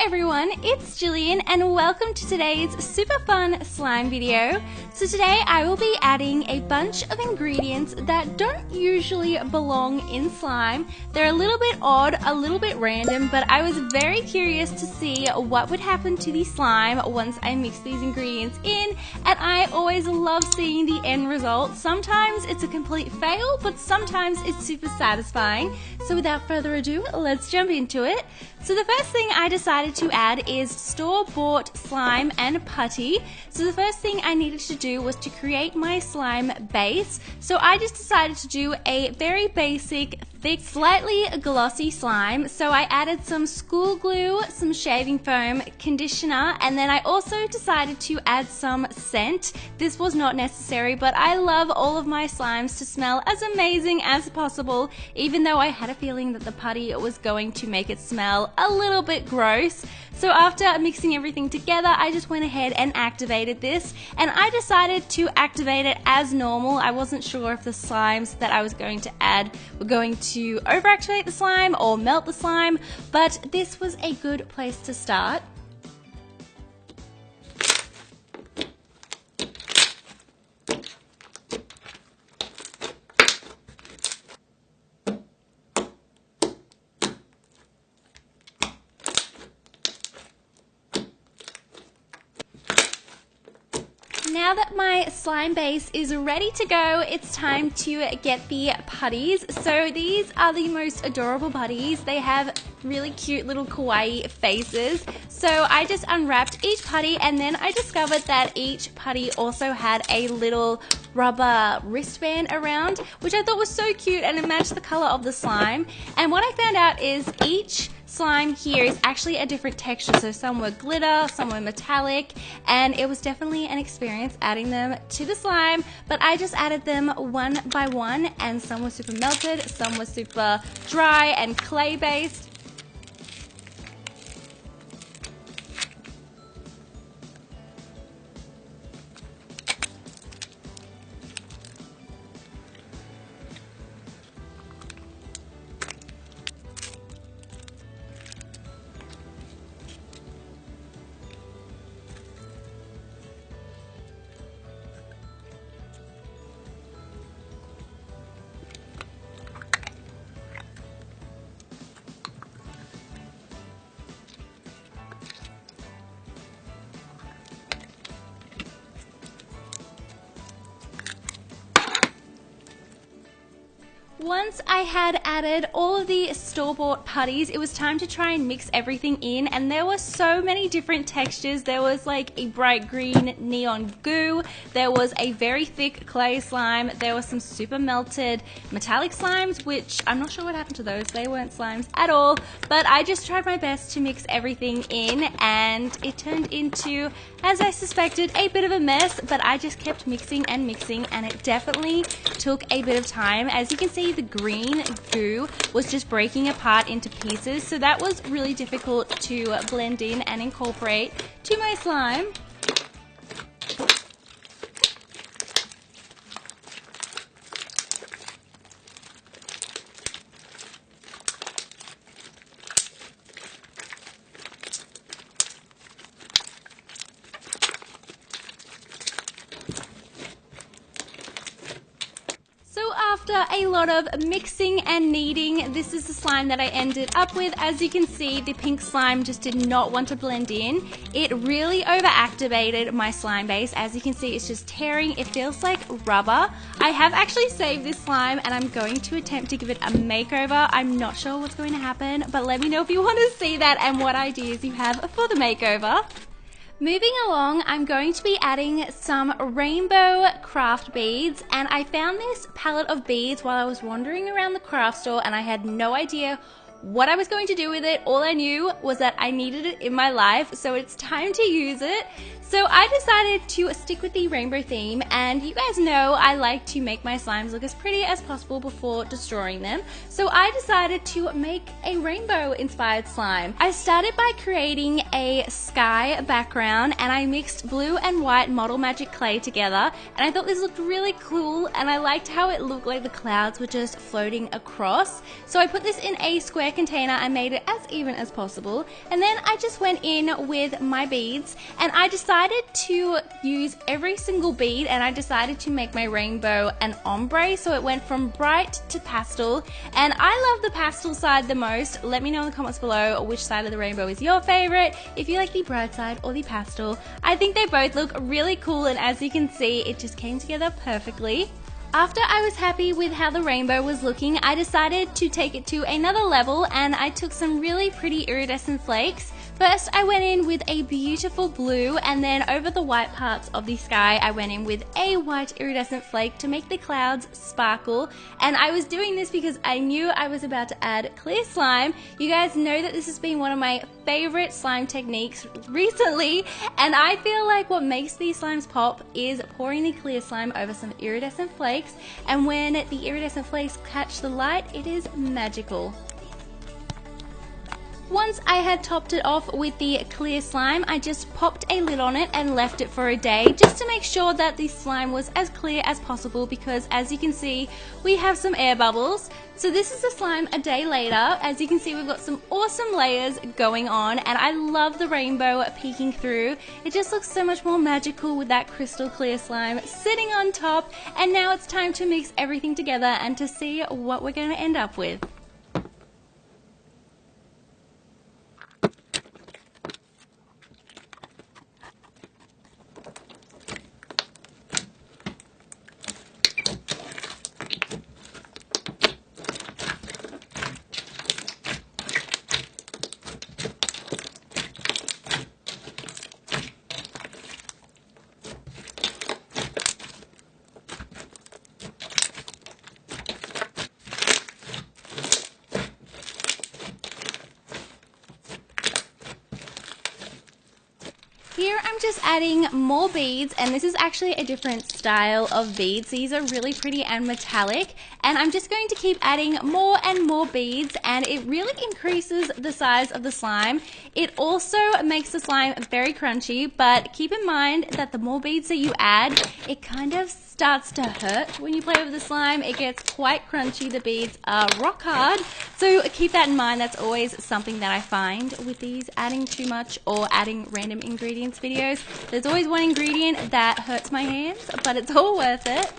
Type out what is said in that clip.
everyone, it's Jillian and welcome to today's super fun slime video. So today I will be adding a bunch of ingredients that don't usually belong in slime. They're a little bit odd, a little bit random, but I was very curious to see what would happen to the slime once I mix these ingredients in, and I always love seeing the end result. Sometimes it's a complete fail, but sometimes it's super satisfying. So without further ado, let's jump into it. So the first thing I decided to add is store-bought slime and putty. So the first thing I needed to do was to create my slime base. So I just decided to do a very basic, thick, slightly glossy slime. So I added some school glue, some shaving foam, conditioner, and then I also decided to add some scent. This was not necessary, but I love all of my slimes to smell as amazing as possible, even though I had a feeling that the putty was going to make it smell a little bit gross. So after mixing everything together, I just went ahead and activated this, and I decided to activate it as normal. I wasn't sure if the slimes that I was going to add were going to overactivate the slime or melt the slime, but this was a good place to start. Now that my slime base is ready to go, it's time to get the putties. So these are the most adorable putties. They have really cute little kawaii faces. So I just unwrapped each putty, and then I discovered that each putty also had a little rubber wristband around, which I thought was so cute, and it matched the color of the slime. And what I found out is each slime here is actually a different texture. So some were glitter, some were metallic, and it was definitely an experience adding them to the slime, but I just added them one by one, and some were super melted, some were super dry and clay based. Once I had added all of the store-bought putties, it was time to try and mix everything in, and there were so many different textures. There was like a bright green neon goo, there was a very thick clay slime, there was some super melted metallic slimes, which I'm not sure what happened to those. They weren't slimes at all, but I just tried my best to mix everything in, and it turned into, as I suspected, a bit of a mess, but I just kept mixing and mixing, and it definitely took a bit of time. As you can see, the green goo was just breaking apart into pieces, so that was really difficult to blend in and incorporate to my slime. After a lot of mixing and kneading, this is the slime that I ended up with. As you can see, the pink slime just did not want to blend in. It really overactivated my slime base. As you can see, it's just tearing. It feels like rubber. I have actually saved this slime, and I'm going to attempt to give it a makeover. I'm not sure what's going to happen, but let me know if you want to see that and what ideas you have for the makeover. Moving along, I'm going to be adding some rainbow craft beads, and I found this palette of beads while I was wandering around the craft store, and I had no idea what I was going to do with it. All I knew was that I needed it in my life, so it's time to use it. So I decided to stick with the rainbow theme, and you guys know I like to make my slimes look as pretty as possible before destroying them. So I decided to make a rainbow inspired slime. I started by creating a sky background, and I mixed blue and white Model Magic clay together, and I thought this looked really cool, and I liked how it looked like the clouds were just floating across. So I put this in a square square container, I made it as even as possible, and then I just went in with my beads, and I decided to use every single bead, and I decided to make my rainbow an ombre, so it went from bright to pastel, and I love the pastel side the most. Let me know in the comments below which side of the rainbow is your favorite, if you like the bright side or the pastel. I think they both look really cool, and as you can see, it just came together perfectly. After I was happy with how the rainbow was looking, I decided to take it to another level, and I took some really pretty iridescent flakes. First, I went in with a beautiful blue, and then over the white parts of the sky, I went in with a white iridescent flake to make the clouds sparkle. And I was doing this because I knew I was about to add clear slime. You guys know that this has been one of my favorite slime techniques recently, and I feel like what makes these slimes pop is pouring the clear slime over some iridescent flakes, and when the iridescent flakes catch the light, it is magical. Once I had topped it off with the clear slime, I just popped a lid on it and left it for a day just to make sure that the slime was as clear as possible, because as you can see, we have some air bubbles. So this is the slime a day later. As you can see, we've got some awesome layers going on, and I love the rainbow peeking through. It just looks so much more magical with that crystal clear slime sitting on top. And now it's time to mix everything together and to see what we're going to end up with. Here I'm just adding more beads, and this is actually a different style of beads. These are really pretty and metallic, and I'm just going to keep adding more and more beads, and it really increases the size of the slime. It also makes the slime very crunchy, but keep in mind that the more beads that you add, it kind of starts to hurt when you play with the slime. It gets quite crunchy. The beads are rock hard, so keep that in mind. That's always something that I find with these adding too much or adding random ingredients videos. There's always one ingredient that hurts my hands, but it's all worth it.